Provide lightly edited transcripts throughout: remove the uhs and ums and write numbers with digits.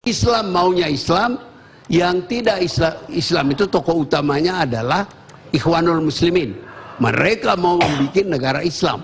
Islam maunya Islam, yang tidak Islam itu tokoh utamanya adalah Ikhwanul Muslimin. Mereka mau membuat negara Islam.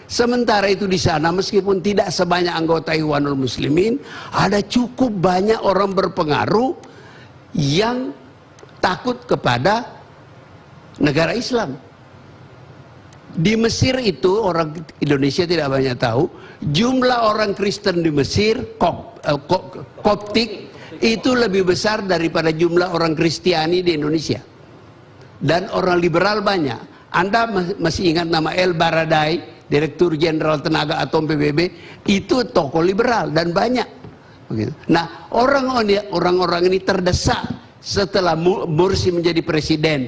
Sementara itu di sana meskipun tidak sebanyak anggota Ikhwanul Muslimin, ada cukup banyak orang berpengaruh yang takut kepada negara Islam. Di Mesir itu, orang Indonesia tidak banyak tahu, jumlah orang Kristen di Mesir, Koptik, itu lebih besar daripada jumlah orang Kristiani di Indonesia. Dan orang liberal banyak. Anda masih ingat nama El Baradei, Direktur Jenderal Tenaga Atom PBB, itu tokoh liberal dan banyak. Begitu. Nah, orang-orang ini terdesak setelah Mursi menjadi presiden.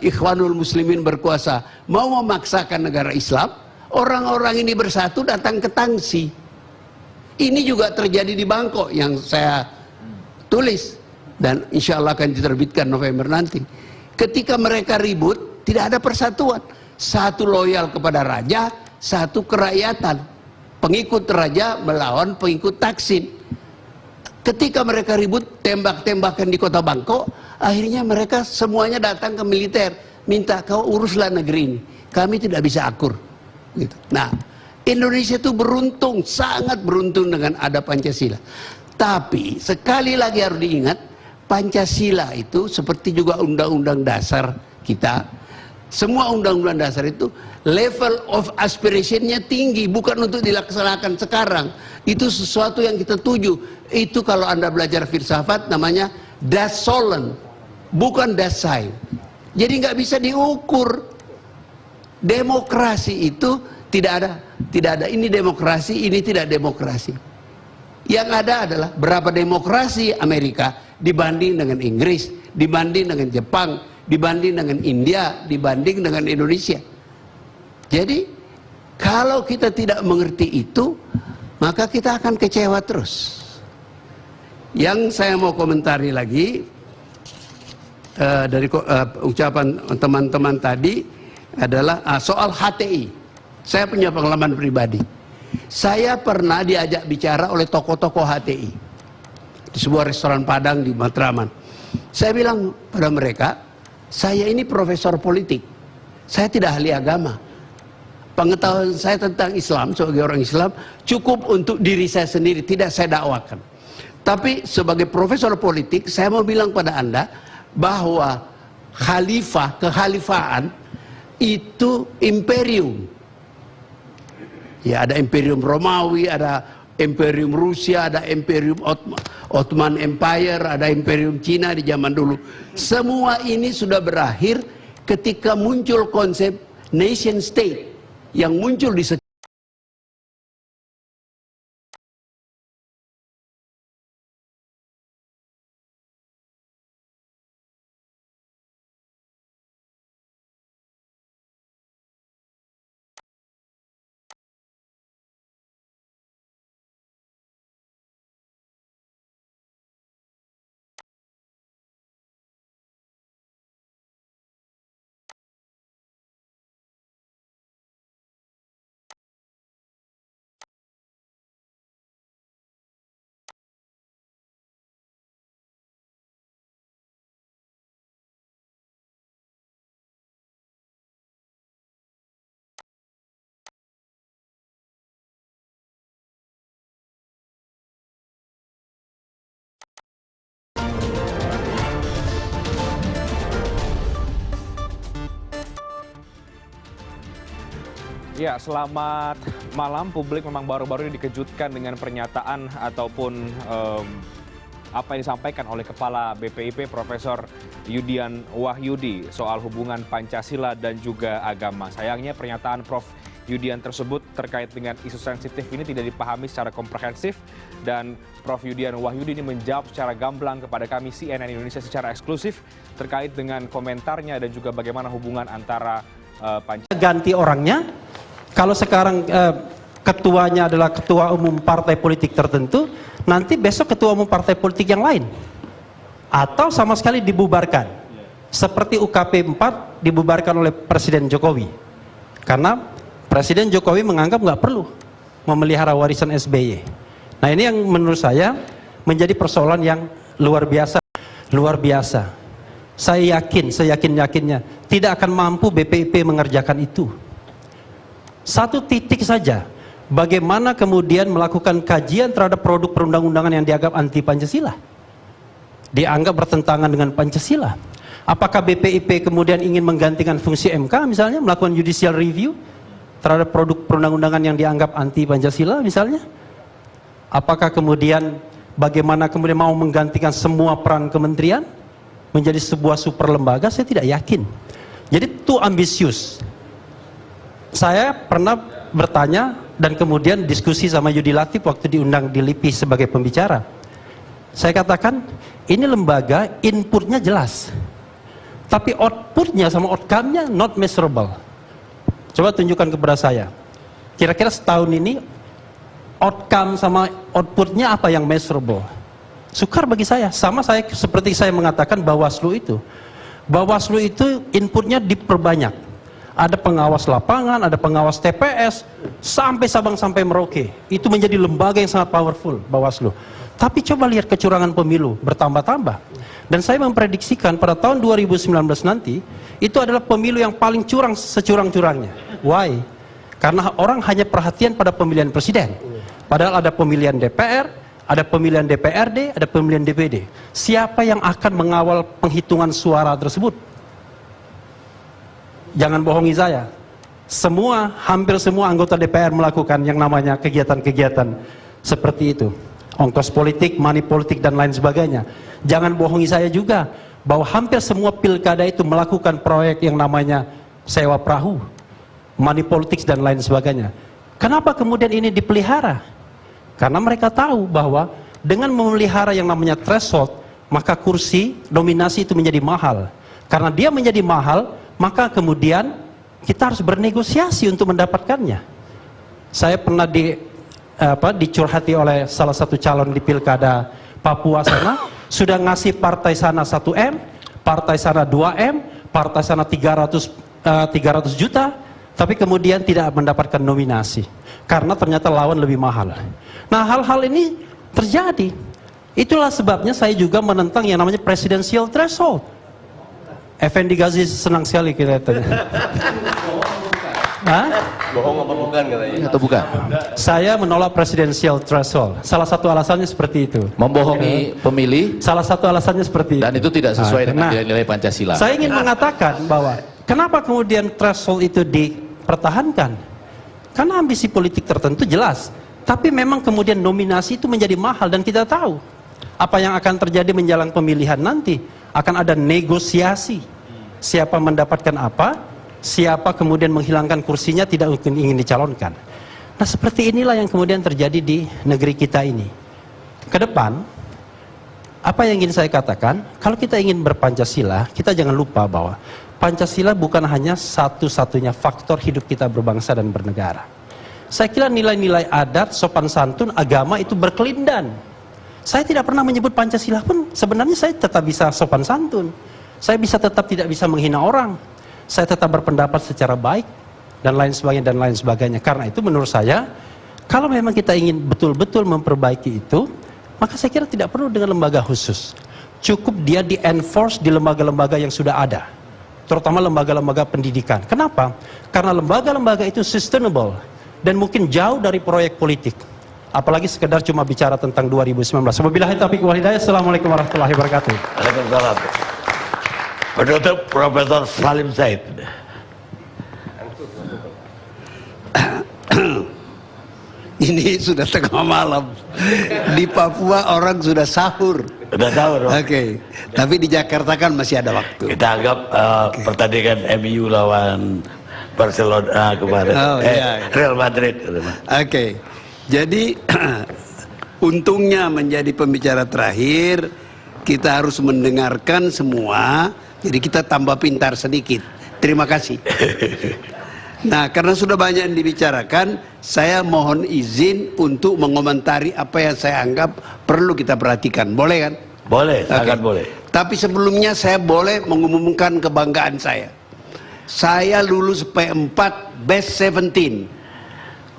Ikhwanul Muslimin berkuasa, mau memaksakan negara Islam. Orang-orang ini bersatu datang ke Tangsi. Ini juga terjadi di Bangkok yang saya tulis dan insya Allah akan diterbitkan November nanti. Ketika mereka ribut, tidak ada persatuan. Satu loyal kepada raja, satu kerakyatan. Pengikut raja melawan pengikut Taksin. Ketika mereka ribut, tembak-tembakan di kota Bangkok, akhirnya mereka semuanya datang ke militer, minta kau uruslah negeri ini, kami tidak bisa akur. Gitu. Nah, Indonesia itu beruntung, sangat beruntung dengan ada Pancasila. Tapi sekali lagi harus diingat, Pancasila itu seperti juga undang-undang dasar kita. Semua undang-undang dasar itu level of aspirationnya tinggi, bukan untuk dilaksanakan sekarang. Itu sesuatu yang kita tuju. Itu kalau Anda belajar filsafat namanya das Sollen, bukan das Sein. Jadi nggak bisa diukur. Demokrasi itu tidak ada ini demokrasi, ini tidak demokrasi. Yang ada adalah berapa demokrasi Amerika dibanding dengan Inggris, dibanding dengan Jepang, dibanding dengan India, dibanding dengan Indonesia. Jadi kalau kita tidak mengerti itu, maka kita akan kecewa terus. Yang saya mau komentari lagi dari ucapan teman-teman tadi adalah soal HTI. Saya punya pengalaman pribadi. Saya pernah diajak bicara oleh tokoh-tokoh HTI di sebuah restoran Padang di Matraman. Saya bilang pada mereka, saya ini profesor politik, saya tidak ahli agama. Pengetahuan saya tentang Islam sebagai orang Islam cukup untuk diri saya sendiri, tidak saya dakwakan. Tapi sebagai profesor politik, saya mau bilang pada Anda bahwa kekhalifahan itu imperium. Ya, ada imperium Romawi, ada imperium Rusia, ada imperium Ottoman Empire, ada imperium Cina di zaman dulu. Semua ini sudah berakhir ketika muncul konsep nation state yang muncul di Ya, selamat malam. Publik memang baru-baru ini dikejutkan dengan pernyataan ataupun apa yang disampaikan oleh Kepala BPIP Profesor Yudian Wahyudi soal hubungan Pancasila dan juga agama. Sayangnya pernyataan Prof. Yudian tersebut terkait dengan isu sensitif ini tidak dipahami secara komprehensif dan Prof. Yudian Wahyudi ini menjawab secara gamblang kepada kami CNN Indonesia secara eksklusif terkait dengan komentarnya dan juga bagaimana hubungan antara Pancasila. Ganti orangnya. Kalau sekarang ketuanya adalah ketua umum partai politik tertentu, nanti besok ketua umum partai politik yang lain. Atau sama sekali dibubarkan. Seperti UKP 4 dibubarkan oleh Presiden Jokowi. Karena Presiden Jokowi menganggap nggak perlu memelihara warisan SBY. Nah ini yang menurut saya menjadi persoalan yang luar biasa. Luar biasa. Saya yakin, seyakin-yakinnya tidak akan mampu BPIP mengerjakan itu. Satu titik saja, bagaimana kemudian melakukan kajian terhadap produk perundang-undangan yang dianggap anti Pancasila, dianggap bertentangan dengan Pancasila. Apakah BPIP kemudian ingin menggantikan fungsi MK misalnya, melakukan judicial review terhadap produk perundang-undangan yang dianggap anti Pancasila misalnya? Apakah kemudian bagaimana kemudian mau menggantikan semua peran kementerian menjadi sebuah super lembaga? Saya tidak yakin. Jadi too ambisius. Saya pernah bertanya dan kemudian diskusi sama Yudi Latif waktu diundang di LIPI sebagai pembicara. Saya katakan ini lembaga inputnya jelas, tapi outputnya sama outcome-nya not measurable. Coba tunjukkan kepada saya. Kira-kira setahun ini outcome sama outputnya apa yang measurable? Sukar bagi saya. Sama saya seperti saya mengatakan Bawaslu itu. Bawaslu itu inputnya diperbanyak. Ada pengawas lapangan, ada pengawas TPS, sampai Sabang sampai Merauke. Itu menjadi lembaga yang sangat powerful, Bawaslu. Tapi coba lihat kecurangan pemilu bertambah-tambah. Dan saya memprediksikan pada tahun 2019 nanti, itu adalah pemilu yang paling curang securang-curangnya. Why? Karena orang hanya perhatian pada pemilihan presiden. Padahal ada pemilihan DPR, ada pemilihan DPRD, ada pemilihan DPD. Siapa yang akan mengawal penghitungan suara tersebut? Jangan bohongi saya. Hampir semua anggota DPR melakukan yang namanya kegiatan-kegiatan seperti itu. Ongkos politik, money politik, dan lain sebagainya. Jangan bohongi saya juga bahwa hampir semua pilkada itu melakukan proyek yang namanya sewa perahu, money politics, dan lain sebagainya. Kenapa kemudian ini dipelihara? Karena mereka tahu bahwa dengan memelihara yang namanya threshold, maka kursi nominasi itu menjadi mahal. Karena dia menjadi mahal, maka kemudian kita harus bernegosiasi untuk mendapatkannya. Saya pernah dicurhati oleh salah satu calon di pilkada Papua sana, sudah ngasih partai sana 1M, partai sana 2M, partai sana 300 juta, tapi kemudian tidak mendapatkan nominasi karena ternyata lawan lebih mahal. Nah, hal-hal ini terjadi. Itulah sebabnya saya juga menentang yang namanya presidential threshold. Effendi Ghazi senang sekali kelihatannya. Bohong apa bukan katanya? Atau bukan? Saya menolak presidential threshold. Salah satu alasannya seperti itu. Membohongi pemilih. Salah satu alasannya seperti itu. Dan itu tidak sesuai dengan nilai-nilai Pancasila. Saya ingin mengatakan bahwa kenapa kemudian threshold itu dipertahankan? Karena ambisi politik tertentu jelas. Tapi memang kemudian nominasi itu menjadi mahal dan kita tahu apa yang akan terjadi menjelang pemilihan nanti. Akan ada negosiasi. Siapa mendapatkan apa, siapa kemudian menghilangkan kursinya tidak ingin dicalonkan. Nah, seperti inilah yang kemudian terjadi di negeri kita ini. Ke depan, apa yang ingin saya katakan, kalau kita ingin berpancasila, kita jangan lupa bahwa Pancasila bukan hanya satu-satunya faktor hidup kita berbangsa dan bernegara. Saya kira nilai-nilai adat, sopan santun, agama itu berkelindan. Saya tidak pernah menyebut Pancasila pun sebenarnya saya tetap bisa sopan santun. Saya bisa tetap tidak bisa menghina orang. Saya tetap berpendapat secara baik dan lain sebagainya. Karena itu menurut saya, kalau memang kita ingin betul-betul memperbaiki itu, maka saya kira tidak perlu dengan lembaga khusus. Cukup dia di-enforce di lembaga-lembaga yang sudah ada. Terutama lembaga-lembaga pendidikan. Kenapa? Karena lembaga-lembaga itu sustainable dan mungkin jauh dari proyek politik. Apalagi sekedar cuma bicara tentang 2019. Wabillahi taufiq wal hidayah. Assalamualaikum warahmatullahi wabarakatuh. Waalaikumsalam. Penutup Profesor Salim Said. Ini sudah tengah malam. Di Papua orang sudah sahur. Sudah sahur. Oke. Tapi di Jakarta kan masih ada waktu. Kita anggap pertandingan MU lawan Barcelona kemarin. Real Madrid. Oke. Jadi untungnya menjadi pembicara terakhir, kita harus mendengarkan semua. Jadi kita tambah pintar sedikit. Terima kasih. Nah, karena sudah banyak yang dibicarakan, saya mohon izin untuk mengomentari apa yang saya anggap perlu kita perhatikan. Boleh kan? Boleh, sangat boleh. Tapi sebelumnya saya boleh mengumumkan kebanggaan saya. Saya lulus P4 Best 17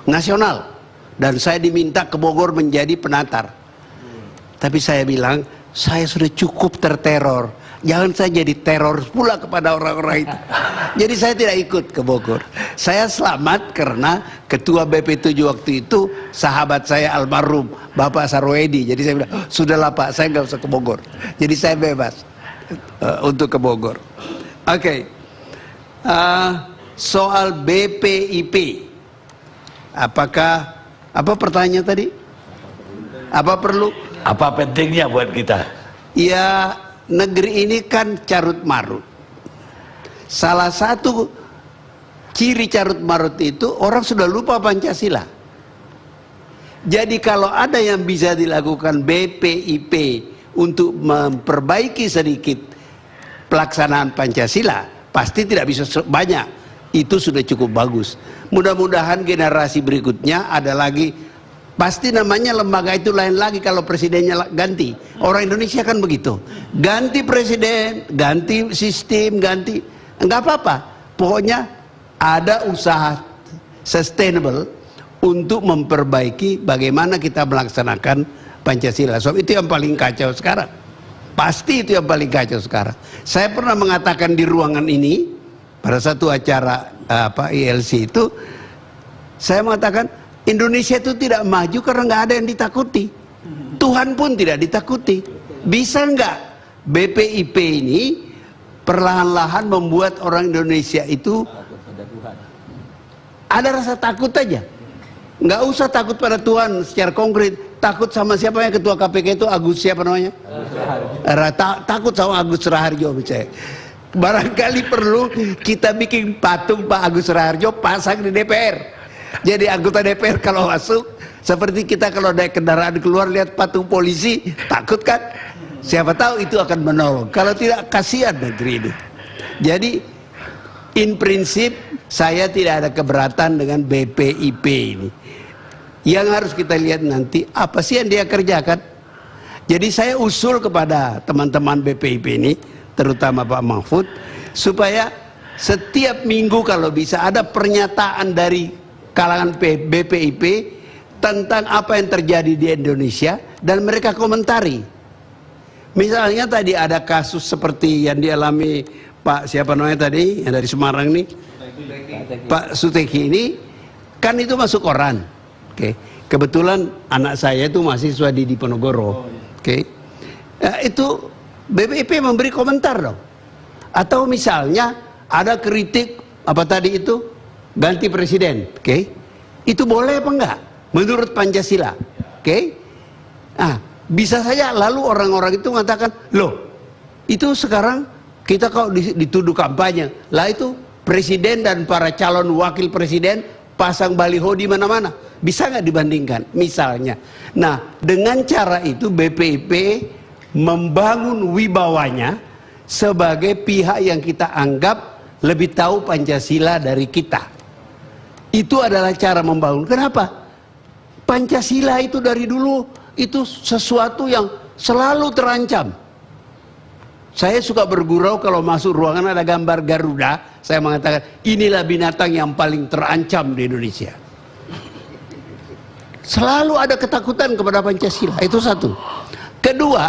nasional dan saya diminta ke Bogor menjadi penatar. Tapi saya bilang, saya sudah cukup terteror. Jangan saya jadi teror pula kepada orang-orang itu. Jadi saya tidak ikut ke Bogor. Saya selamat karena ketua BP7 waktu itu sahabat saya almarhum Bapak Sarwedi. Jadi saya bilang, sudahlah Pak, saya nggak usah ke Bogor. Jadi saya bebas untuk ke Bogor. Oke. Soal BPIP, apakah apa pertanyaan tadi? Apa perlu? Apa pentingnya buat kita? Ya, negeri ini kan carut marut. Salah satu ciri carut marut itu orang sudah lupa Pancasila. Jadi kalau ada yang bisa dilakukan BPIP untuk memperbaiki sedikit pelaksanaan Pancasila, pasti tidak bisa banyak. Itu sudah cukup bagus. Mudah-mudahan generasi berikutnya ada lagi. Pasti namanya lembaga itu lain lagi kalau presidennya ganti. Orang Indonesia kan begitu. Ganti presiden, ganti sistem, ganti. Enggak apa-apa. Pokoknya ada usaha sustainable untuk memperbaiki bagaimana kita melaksanakan Pancasila. So, itu yang paling kacau sekarang. Pasti itu yang paling kacau sekarang. Saya pernah mengatakan di ruangan ini pada satu acara ILC itu, saya mengatakan Indonesia itu tidak maju karena nggak ada yang ditakuti. Tuhan pun tidak ditakuti. Bisa nggak BPIP ini perlahan-lahan membuat orang Indonesia itu ada rasa takut aja. Nggak usah takut pada Tuhan secara konkret. Takut sama siapa yang ketua KPK itu, Agus siapa namanya? Takut sama Agus Raharjo misalnya. Barangkali perlu kita bikin patung Pak Agus Raharjo, pasang di DPR. Jadi anggota DPR kalau masuk, seperti kita kalau naik kendaraan keluar lihat patung polisi, takut kan? Siapa tahu itu akan menolong. Kalau tidak, kasihan negeri ini. Jadi in prinsip saya tidak ada keberatan dengan BPIP ini. Yang harus kita lihat nanti apa sih yang dia kerjakan. Jadi saya usul kepada teman-teman BPIP ini, terutama Pak Mahfud, supaya setiap minggu kalau bisa ada pernyataan dari kalangan BPIP tentang apa yang terjadi di Indonesia dan mereka komentari. Misalnya tadi ada kasus seperti yang dialami Pak siapa namanya tadi yang dari Semarang nih, Pak Suteki ini, kan itu masuk koran. Oke. Kebetulan anak saya itu mahasiswa di Diponegoro. Oke. Nah, itu BPIP memberi komentar dong. Atau misalnya ada kritik apa tadi itu ganti presiden, oke? Itu boleh apa enggak menurut Pancasila, oke? Nah, bisa saja lalu orang-orang itu mengatakan, loh, itu sekarang kita kalau dituduh kampanye, lah itu presiden dan para calon wakil presiden pasang baliho di mana-mana, bisa nggak dibandingkan, misalnya. Nah, dengan cara itu BPIP membangun wibawanya sebagai pihak yang kita anggap lebih tahu Pancasila dari kita. Itu adalah cara membangun. Kenapa? Pancasila itu dari dulu itu sesuatu yang selalu terancam. Saya suka bergurau kalau masuk ruangan ada gambar Garuda, saya mengatakan inilah binatang yang paling terancam di Indonesia. Selalu ada ketakutan kepada Pancasila, itu satu. Kedua,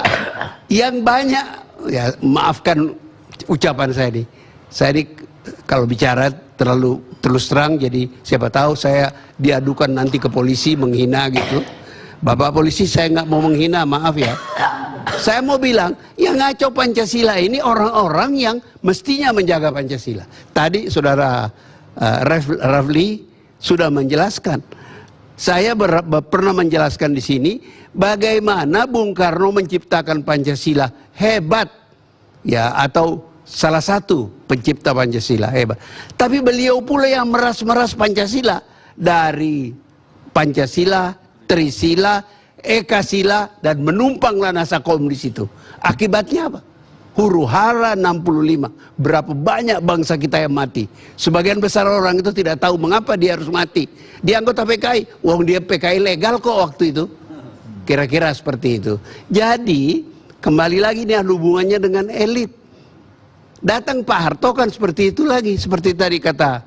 yang banyak, ya maafkan ucapan saya ini. Saya ini kalau bicara terlalu terus terang, jadi siapa tahu saya diadukan nanti ke polisi menghina gitu. Bapak polisi, saya nggak mau menghina, maaf ya. Saya mau bilang, yang ngaco Pancasila ini orang-orang yang mestinya menjaga Pancasila. Tadi saudara Rafli sudah menjelaskan. Saya pernah menjelaskan di sini bagaimana Bung Karno menciptakan Pancasila hebat, ya, atau salah satu pencipta Pancasila hebat. Tapi beliau pula yang meras-meras Pancasila dari Pancasila, Trisila, Ekasila, dan menumpanglah nasa kaum di situ. Akibatnya apa? Huru-hara 65. Berapa banyak bangsa kita yang mati. Sebagian besar orang itu tidak tahu mengapa dia harus mati. Dia anggota PKI, wong dia PKI legal kok waktu itu. Kira-kira seperti itu. Jadi kembali lagi nih hubungannya dengan elit. Datang Pak Harto kan seperti itu lagi. Seperti tadi kata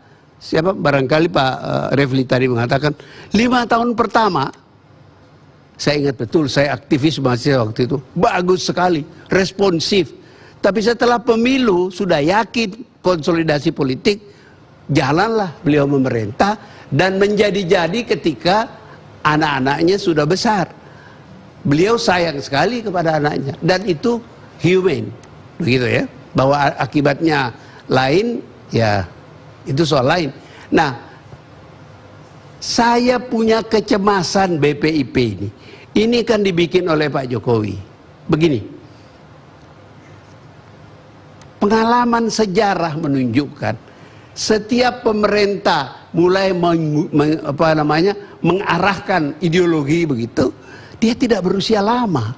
siapa barangkali Pak Refli tadi mengatakan 5 tahun pertama, saya ingat betul, saya aktivis mahasiswa waktu itu, bagus sekali, responsif. Tapi setelah pemilu sudah yakin konsolidasi politik, jalanlah beliau memerintah dan menjadi-jadi ketika anak-anaknya sudah besar. Beliau sayang sekali kepada anaknya dan itu humane, begitu ya. Bahwa akibatnya lain, ya itu soal lain. Nah, saya punya kecemasan BPIP ini. Ini kan dibikin oleh Pak Jokowi. Begini, pengalaman sejarah menunjukkan setiap pemerintah mulai mengarahkan ideologi begitu, dia tidak berusia lama.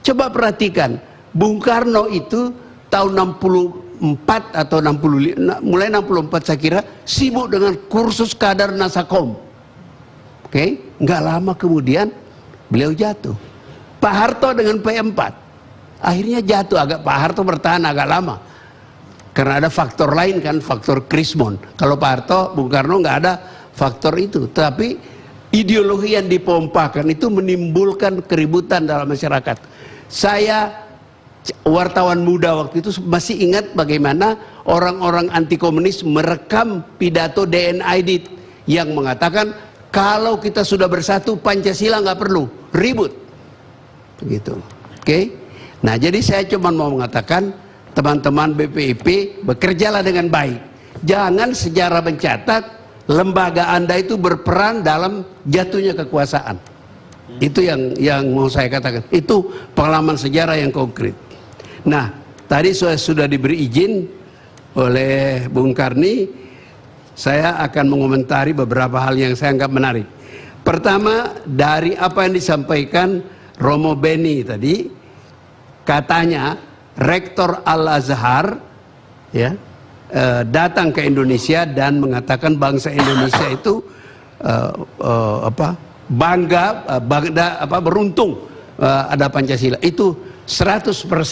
Coba perhatikan, Bung Karno itu tahun 64 atau 65, mulai 64 saya kira sibuk dengan kursus kadar Nasakom. Oke, nggak lama kemudian beliau jatuh. Pak Harto dengan P4 akhirnya jatuh, Pak Harto bertahan agak lama karena ada faktor lain kan, faktor Krismon. Kalau Pak Harto, Bung Karno nggak ada faktor itu, tapi ideologi yang dipompakan itu menimbulkan keributan dalam masyarakat. Saya wartawan muda waktu itu masih ingat bagaimana orang-orang anti komunis merekam pidato DN Aidit yang mengatakan kalau kita sudah bersatu Pancasila nggak perlu ribut, begitu. Oke? Nah, jadi saya cuma mau mengatakan teman-teman BPIP bekerjalah dengan baik. Jangan sejarah mencatat lembaga Anda itu berperan dalam jatuhnya kekuasaan. Itu yang mau saya katakan. Itu pengalaman sejarah yang konkret. Nah, tadi sudah diberi izin oleh Bung Karni, saya akan mengomentari beberapa hal yang saya anggap menarik. Pertama, dari apa yang disampaikan Romo Beni tadi, katanya Rektor Al-Azhar ya, datang ke Indonesia dan mengatakan bangsa Indonesia itu bangga, beruntung ada Pancasila. Itu 100%